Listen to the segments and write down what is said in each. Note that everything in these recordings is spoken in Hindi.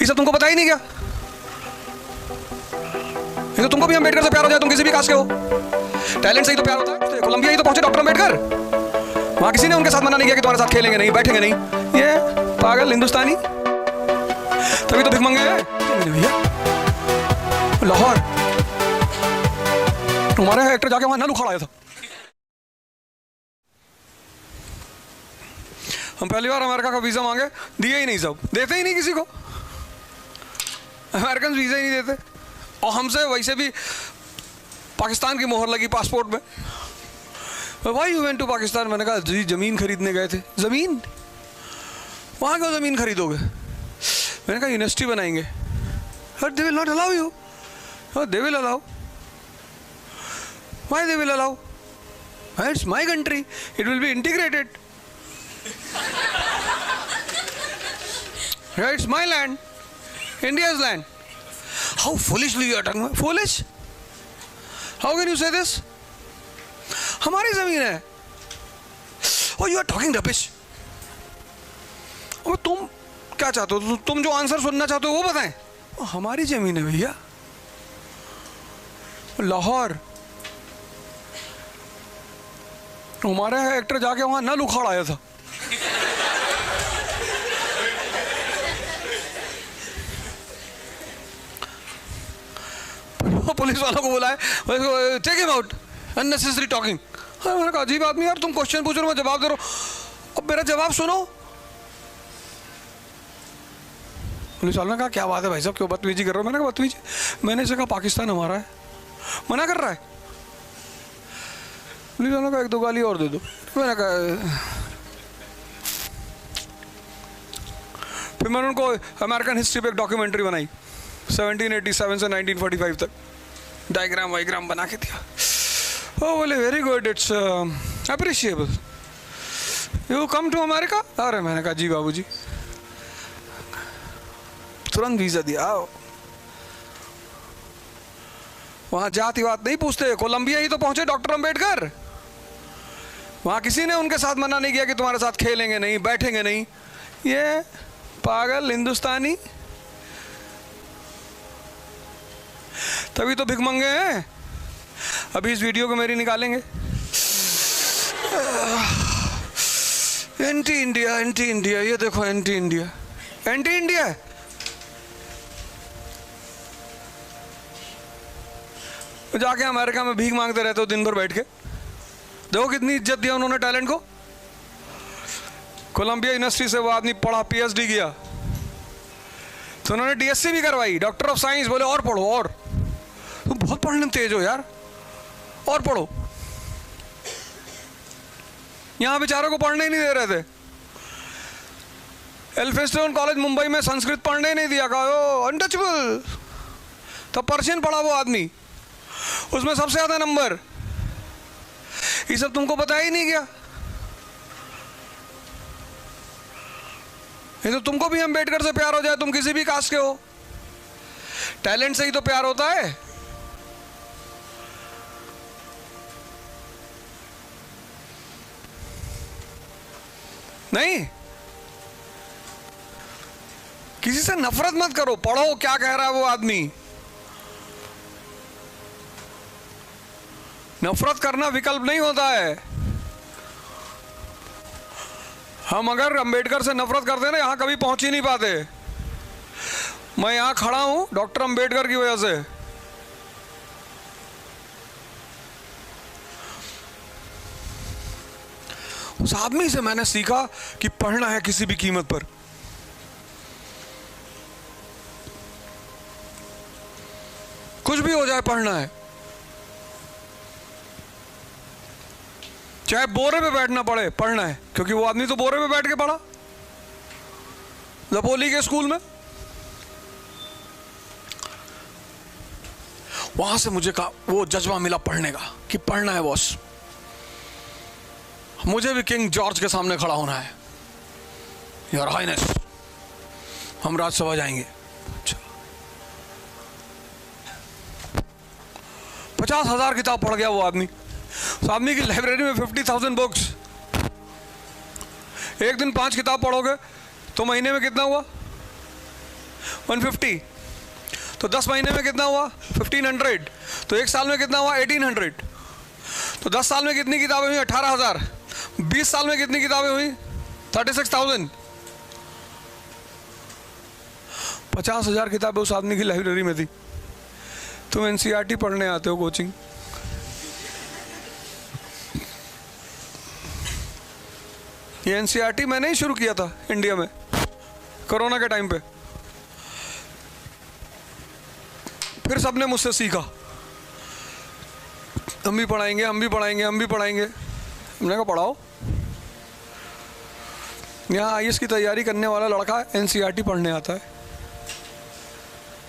ये सब तुमको पता ही नहीं क्या? ये तो तुमको भी अम्बेडकर से प्यार हो जाए, तुम किसी भी कास्ट के हो। टैलेंट से ही तो प्यार होता है। कोलंबिया ही तो पहुंचे डॉक्टर अम्बेडकर, वहां किसी ने उनके साथ मना नहीं किया कि तुम्हारे साथ खेलेंगे नहीं, बैठेंगे नहीं। ये पागल हिंदुस्तानी, तभी तो भिखमंगे हैं भैया। लाहौर हमारे एक्टर जाके वहां नल उखाड़ आया था। हम पहली बार अमेरिका का वीजा मांगे, दिए ही नहीं, सब देते ही नहीं किसी को। अमेरिकन वीजा ही नहीं देते, और हमसे वैसे भी पाकिस्तान की मोहर लगी पासपोर्ट में। Why you went to Pakistan? मैंने कहा जी जमीन खरीदने गए थे। जमीन? वहां क्यों जमीन खरीदोगे? मैंने कहा यूनिवर्सिटी बनाएंगे। But they will not allow you. They will allow. Why they will allow? It's my country, it will be integrated. It's my land, India's land. How foolishly you are talking. Foolish? How can you say this? हमारी जमीन है। Oh, you are talking rubbish. और तुम क्या चाहते हो? तुम जो आंसर सुनना चाहते हो वो बताएं। हमारी जमीन है भैया। लाहौर हमारा एक्टर जाके वहां नल उखाड़ आया था। पुलिस वालों को बुलाए, take him out, unnecessary talking. मैंने कहा अजीब आदमी यार, तुम क्वेश्चन पूछ रहे हो, मैं जवाब दे रहा हूं, अब मेरा जवाब सुनो। पुलिस वालों ने कहा क्या बात है भाई साहब, क्यों बदतमीजी कर रहे हो? मैंने कहा बदतमीजी, मैंने इसे कहा पाकिस्तान हमारा है, मना कर रहा है। पुलिस वालों ने कहा एक दो गाली और दे दो। मैंने कहा, फिर मैंने उनको अमेरिकन हिस्ट्री पे एक डॉक्यूमेंट्री बनाई 1787 से 1945 तक, डायग्राम वाइग्राम बना के दिया। ओ बोले very good, it's appreciable, you come to America? अरे मैंने कहा जी बाबूजी। तुरंत वीजा दिया। आओ, वहां जातिवाद नहीं पूछते। कोलंबिया ही तो पहुंचे डॉक्टर अम्बेडकर, वहां किसी ने उनके साथ मना नहीं किया कि तुम्हारे साथ खेलेंगे नहीं, बैठेंगे नहीं। ये पागल हिंदुस्तानी, तभी तो भिखमंगे हैं। अभी इस वीडियो को मेरी निकालेंगे। एंटी इंडिया, एंटी इंडिया, ये देखो एंटी इंडिया, एंटी इंडिया है। जाके अमेरिका में भीख मांगते रहते हो दिन भर बैठ के। देखो कितनी इज्जत दिया उन्होंने टैलेंट को। कोलंबिया यूनिवर्सिटी से वो आदमी पढ़ा, पीएचडी किया, तो उन्होंने डीएससी भी करवाई, डॉक्टर ऑफ साइंस। बोले और पढ़ो, और तुम बहुत पढ़ने में तेज हो यार, और पढ़ो। यहां बेचारों को पढ़ने ही नहीं दे रहे थे। एल्फिंस्टन कॉलेज मुंबई में संस्कृत पढ़ने ही नहीं दिया, कहा अनटचेबल। तब पर्शियन पढ़ा वो आदमी, उसमें सबसे ज्यादा नंबर। ये सब तुमको पता ही नहीं क्या? ये तो तुमको भी अम्बेडकर से प्यार हो जाए, तुम किसी भी कास्ट के हो। टैलेंट से ही तो प्यार होता है। नहीं, किसी से नफरत मत करो, पढ़ो क्या कह रहा है वो आदमी। नफरत करना विकल्प नहीं होता है। हम अगर अंबेडकर से नफरत करते ना, यहां कभी पहुंच ही नहीं पाते। मैं यहां खड़ा हूं डॉक्टर अंबेडकर की वजह से। उस आदमी से मैंने सीखा कि पढ़ना है किसी भी कीमत पर। कुछ भी हो जाए पढ़ना है, चाहे बोरे पे बैठना पड़े, पढ़ना है। क्योंकि वो आदमी तो बोरे पे बैठ के पढ़ा लपोली के स्कूल में। वहां से मुझे वो जज्बा मिला पढ़ने का कि पढ़ना है बॉस, मुझे भी किंग जॉर्ज के सामने खड़ा होना है। योर हाइनेस, हम राज्यसभा जाएंगे। 50,000 किताब पढ़ गया वो आदमी। उस आदमी की लाइब्रेरी में 50,000 बुक्स। एक दिन 5 किताब पढ़ोगे तो महीने में कितना हुआ? 150, तो 10 महीने में कितना हुआ 1500, तो एक साल में कितना हुआ 1800, तो 10 साल में कितनी किताबें हुई 18,000, 20 साल में कितनी किताबें हुई 36,000। 50,000 किताबें उस आदमी की लाइब्रेरी में थी। तुम एनसीईआरटी पढ़ने आते हो कोचिंग। ये एनसीईआरटी मैंने ही शुरू किया था इंडिया में कोरोना के टाइम पे, फिर सबने मुझसे सीखा, हम भी पढ़ाएंगे हम भी पढ़ाएंगे हम भी पढ़ाएंगे। हमने कहा पढ़ाओ। यहाँ आईएएस की तैयारी करने वाला लड़का एनसीईआरटी पढ़ने आता है,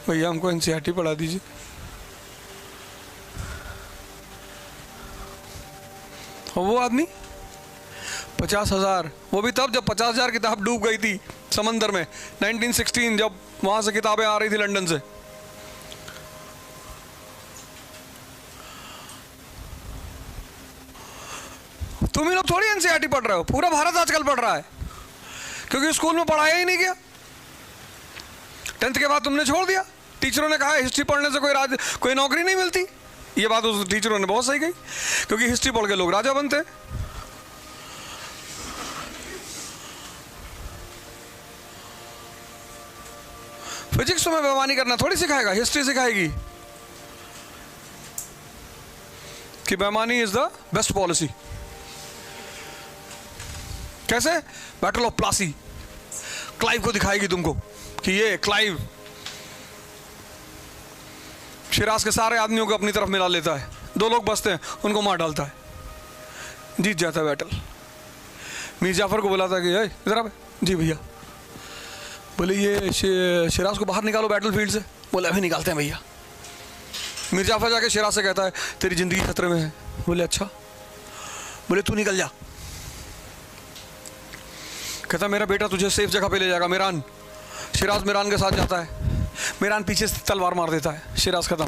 भैया हमको एनसीईआरटी पढ़ा दीजिए। और वो आदमी 50,000, वो भी तब जब 50,000 किताब डूब गई थी समंदर में 1916, जब वहां से किताबें आ रही थी लंदन से। तुम ही लोग थोड़ी एनसीईआरटी पढ़ रहे हो, पूरा भारत आजकल पढ़ रहा है, क्योंकि स्कूल में पढ़ाया ही नहीं गया। 10th के बाद तुमने छोड़ दिया। टीचरों ने कहा हिस्ट्री पढ़ने से कोई नौकरी नहीं मिलती। ये बात उस टीचरों ने बहुत सही कही, क्योंकि हिस्ट्री पढ़ के लोग राजा बनते हैं। फिजिक्स तुम्हें बेईमानी करना थोड़ी सिखाएगा, हिस्ट्री सिखाएगी कि बेईमानी इज द बेस्ट पॉलिसी। कैसे? बैटल ऑफ प्लासी क्लाइव को दिखाएगी तुमको कि ये क्लाइव शिराज के सारे आदमियों को अपनी तरफ मिला लेता है, 2 लोग बचते हैं, उनको मार डालता है, जीत जाता है बैटल। मीर जाफर को बोला था कि इधर आ। जी भैया। बोले ये शिराज को बाहर निकालो बैटल फील्ड से। बोले अभी निकालते हैं भैया। मीर जाफर जाके शिराज से कहता है तेरी जिंदगी खतरे में है। बोले अच्छा। बोले तू निकल जा। कहता मेरा बेटा तुझे सेफ जगह पे ले जाएगा, मिरान। शिराज मिरान के साथ जाता है, मिरान पीछे से तलवार मार देता है, शिराज खत्म।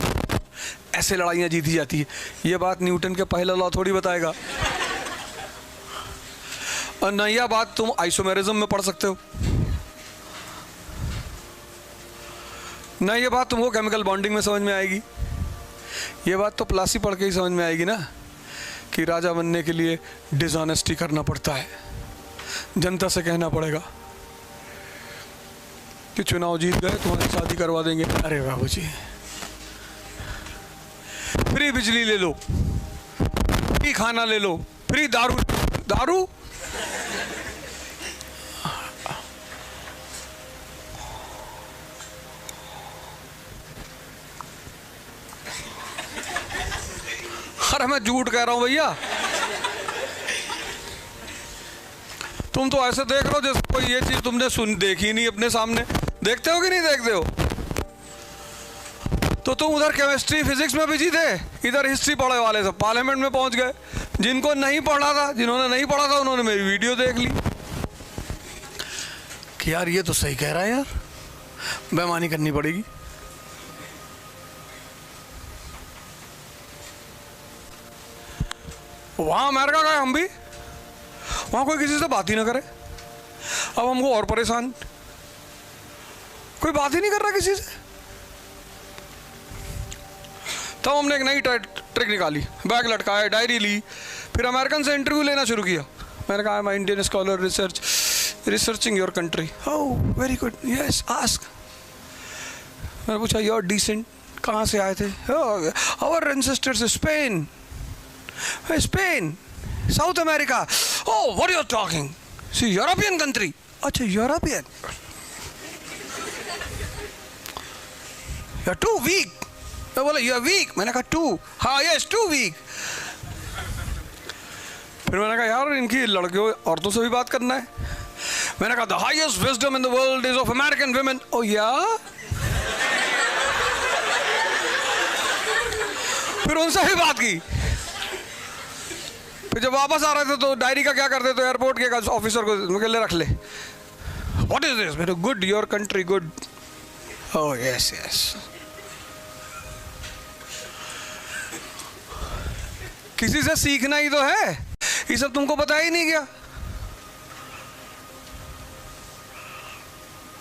ऐसे लड़ाइयाँ जीती जाती है। ये बात न्यूटन के पहला लॉ थोड़ी बताएगा, और न यह बात तुम आइसोमेरिज्म में पढ़ सकते हो, न ये बात तुमको केमिकल बॉन्डिंग में समझ में आएगी। ये बात तो प्लासी पढ़ के ही समझ में आएगी ना, कि राजा बनने के लिए डिसऑनेस्टी करना पड़ता है, जनता से कहना पड़ेगा कि चुनाव जीत गए तुम्हारी शादी करवा देंगे। अरे बाबू जी, फ्री बिजली ले लो, फ्री खाना ले लो, फ्री दारू। दारू अरे मैं झूठ कह रहा हूं भैया, तुम तो ऐसे देख रहे हो जैसे कोई ये चीज तुमने देखी नहीं अपने सामने। देखते हो कि नहीं देखते हो? तो तुम उधर केमिस्ट्री फिजिक्स में बिजी थे, इधर हिस्ट्री पढ़े वाले सब पार्लियामेंट में पहुंच गए। जिनको नहीं पढ़ा था, जिन्होंने नहीं पढ़ा था, उन्होंने मेरी वीडियो देख ली कि यार ये तो सही कह रहा है, यार बेईमानी करनी पड़ेगी। वहां अमेरिका गए हम भी, वहां कोई किसी से बात ही ना करे। अब हमको और परेशान, कोई बात ही नहीं कर रहा किसी से। तब हमने एक नई ट्रिक निकाली, बैग लटकाया, डायरी ली, फिर अमेरिकन से इंटरव्यू लेना शुरू किया। मैंने कहा मैं Indian scholar researching your country. Oh very good, yes ask. मैंने पूछा योर डिसेंट कहाँ से आए थे? Our ancestors Spain. Spain, South America. Oh what you are talking? See European country. अच्छा European, you are too weak. मैं बोला यू आर वीक? मैंने कहा टू, हाँ यस टू वीक। फिर मैंने कहा यार इनकी लड़कियों औरतों से भी बात करना है। मैंने कहा the highest wisdom in the world is of American women. Oh yeah, फिर उनसे भी बात की। फिर जब वापस आ रहे थे तो डायरी का क्या करते, तो एयरपोर्ट के ऑफिसर को ले रख ले। What is this? मेरे good, your country good. Oh yes yes. किसी से सीखना ही तो है, ये सब तुमको पता ही नहीं गया।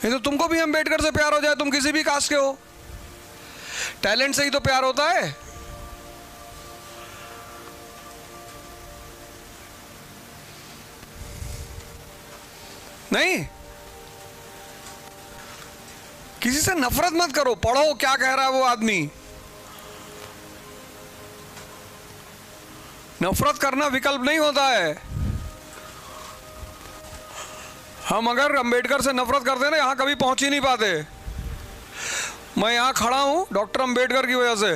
ये तो तुमको भी अंबेडकर से प्यार हो जाए, तुम किसी भी कास्ट के हो, टैलेंट से ही तो प्यार होता है। नहीं, किसी से नफरत मत करो, पढ़ो क्या कह रहा है वो आदमी। नफरत करना विकल्प नहीं होता है। हम अगर अंबेडकर से नफरत करते ना, यहां कभी पहुंच ही नहीं पाते। मैं यहां खड़ा हूं डॉक्टर अंबेडकर की वजह से।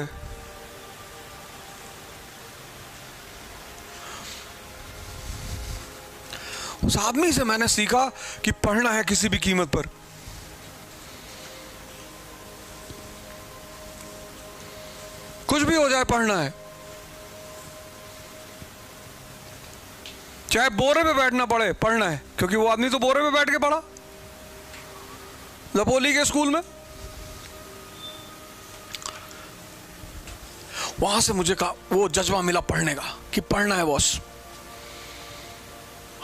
उस आदमी से मैंने सीखा कि पढ़ना है किसी भी कीमत पर। कुछ भी हो जाए पढ़ना है, चाहे बोरे पे बैठना पड़े पढ़ना है, क्योंकि वो आदमी तो बोरे पे बैठ के पढ़ा लपोली के स्कूल में। वहां से मुझे वो जज्बा मिला पढ़ने का कि पढ़ना है बॉस,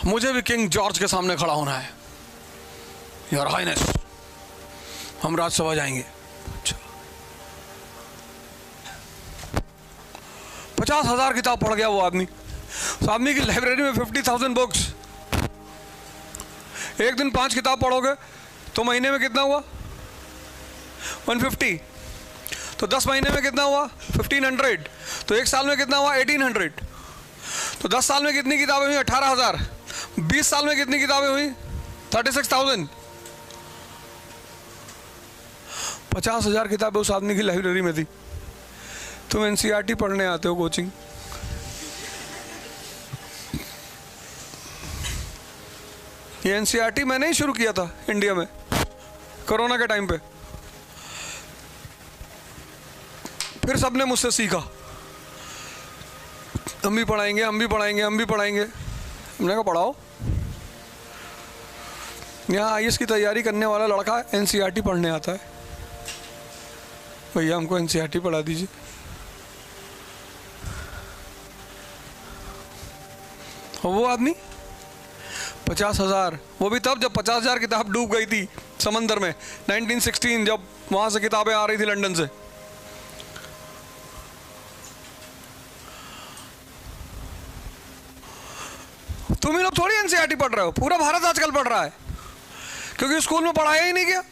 मुझे भी किंग जॉर्ज के सामने खड़ा होना है। योर हाइनेस, हम राज्यसभा जाएंगे। 50,000 किताब पढ़ गया वो आदमी। उस आदमी की लाइब्रेरी में 50,000 बुक्स। एक दिन 5 किताब पढ़ोगे तो महीने में कितना हुआ? 150। तो 10 महीने में कितना हुआ? 1500। तो एक साल में कितना हुआ? 1800। तो 10 साल में कितनी किताबें हुई? 18,000। 20 साल में कितनी किताबें हुई? 36,000। 50,000 किताबें उस आदमी की लाइब्रेरी में थी। तुम एनसीईआरटी पढ़ने आते हो कोचिंग। ये एनसीईआरटी मैंने ही शुरू किया था इंडिया में कोरोना के टाइम पे। फिर सबने मुझसे सीखा, हम भी पढ़ाएंगे, हम भी पढ़ाएंगे, हम भी पढ़ाएंगे। हमने कहा पढ़ाओ। यहाँ आईएएस की तैयारी करने वाला लड़का एनसीईआरटी पढ़ने आता है, भैया हमको एनसीईआरटी पढ़ा दीजिए। और वो आदमी 50,000, वो भी तब जब 50,000 किताब डूब गई थी समंदर में, 1916, जब वहां से किताबें आ रही थी लंदन से। तुम ही लोग थोड़ी एनसीईआरटी पढ़ रहे हो, पूरा भारत आजकल पढ़ रहा है, क्योंकि स्कूल में पढ़ाया ही नहीं गया।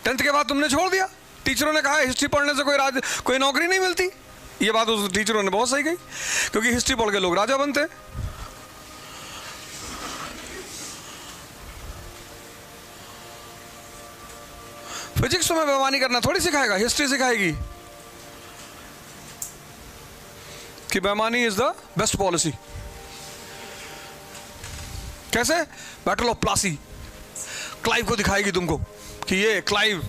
10th के बाद तुमने छोड़ दिया। टीचरों ने कहा हिस्ट्री पढ़ने से कोई नौकरी नहीं मिलती। ये बात उस टीचरों ने बहुत सही कही, क्योंकि हिस्ट्री पढ़ के लोग राजा बनते। फिजिक्स तुम्हें बेईमानी करना थोड़ी सिखाएगा, हिस्ट्री सिखाएगी कि बेईमानी इज द बेस्ट पॉलिसी। कैसे? बैटल ऑफ प्लासी क्लाइव को दिखाएगी तुमको कि ये क्लाइव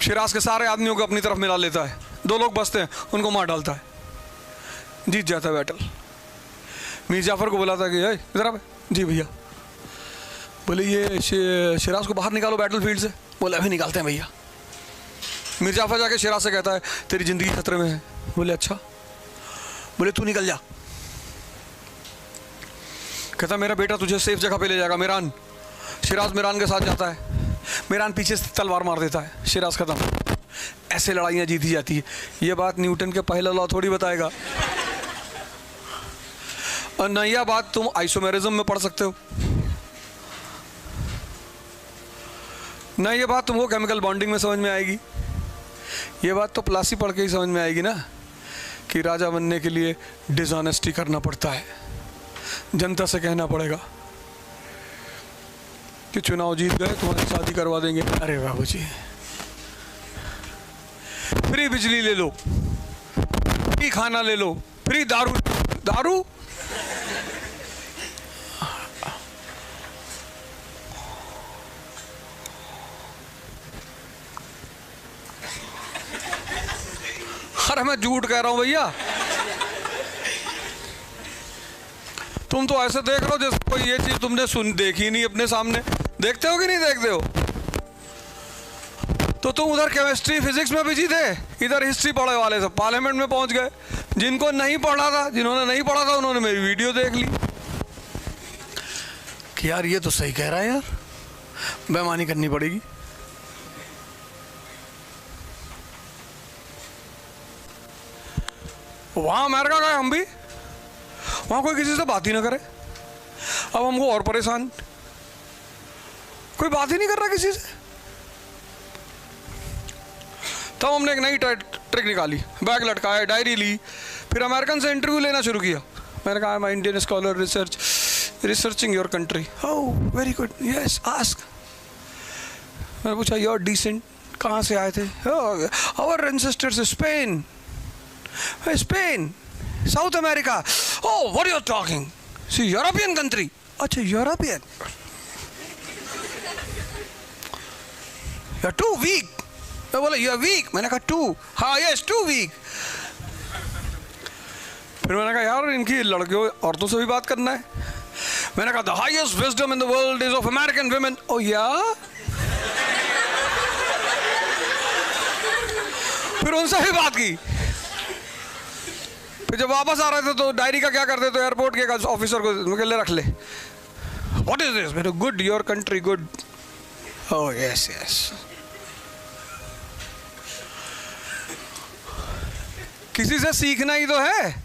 शिराज के सारे आदमियों को अपनी तरफ मिला लेता है, 2 लोग बचते हैं, उनको मार डालता है, जीत जाता है बैटल। मीर जाफर को बोला था कि इधर आ। जी भैया। बोले ये शिराज को बाहर निकालो बैटलफील्ड से। बोले अभी निकालते हैं भैया। मीर जाफर जाके शिराज से कहता है तेरी जिंदगी खतरे में है। बोले अच्छा। बोले तू निकल जा। कहता मेरा बेटा तुझे सेफ जगह पे ले जाएगा, मिरान। शिराज मिरान के साथ जाता है, मिरान पीछे से तलवार मार देता है, शिराज खत्म। ऐसे लड़ाइयाँ जीती जाती है। ये बात न्यूटन के पहला लॉ थोड़ी बताएगा, और न यह बात तुम आइसोमेरिज्म में पढ़ सकते हो, न ये बात तुमको केमिकल बॉन्डिंग में समझ में आएगी। ये बात तो प्लासी पढ़ के ही समझ में आएगी ना, कि राजा बनने के लिए डिसऑनेस्टी करना पड़ता है, जनता से कहना पड़ेगा कि चुनाव जीत गए तुम्हारी शादी करवा देंगे। अरे बाबू जी, फ्री बिजली ले लो, फ्री खाना ले लो, फ्री दारू। अरे मैं झूठ कह रहा हूं भैया, तुम तो ऐसे देख रहे हो जैसे कोई ये चीज तुमने देखी नहीं अपने सामने। देखते हो कि नहीं देखते हो? तो तुम उधर केमिस्ट्री फिजिक्स में बिजी थे, इधर हिस्ट्री पढ़े वाले सब पार्लियामेंट में पहुंच गए। जिन्होंने नहीं पढ़ा था उन्होंने मेरी वीडियो देख ली कि यार ये तो सही कह रहा है यार, बेईमानी करनी पड़ेगी। वहां अमेरिका गए हम भी, वहां कोई किसी से बात ही ना करे। अब हमको और परेशान, कोई बात ही नहीं कर रहा किसी से। तब हमने एक नई ट्रिक निकाली, बैग लटकाया, डायरी ली, फिर अमेरिकन से इंटरव्यू लेना शुरू किया। मैंने कहा मैं Indian scholar researching your country. Oh very good, yes ask. मैंने पूछा योर डिसेंट, कहाँ से आए थे? Our ancestors Spain, Spain, South America. Oh what you are talking, see European country. अच्छा European, you are too weak. मैं बोला यू आर वीक, मैंने कहा टू, हाँ यस टू वीक। फिर मैंने कहा यार इनकी लड़कियों औरतों से भी बात करना है। मैंने कहा the highest wisdom in the world is of American women. Oh yeah, फिर उनसे भी बात की। फिर जब वापस आ रहे थे तो डायरी का क्या करते, तो एयरपोर्ट के ऑफिसर को ले रख ले। What is this? मेरे good, your country good. Oh yes yes. किसी से सीखना ही तो है।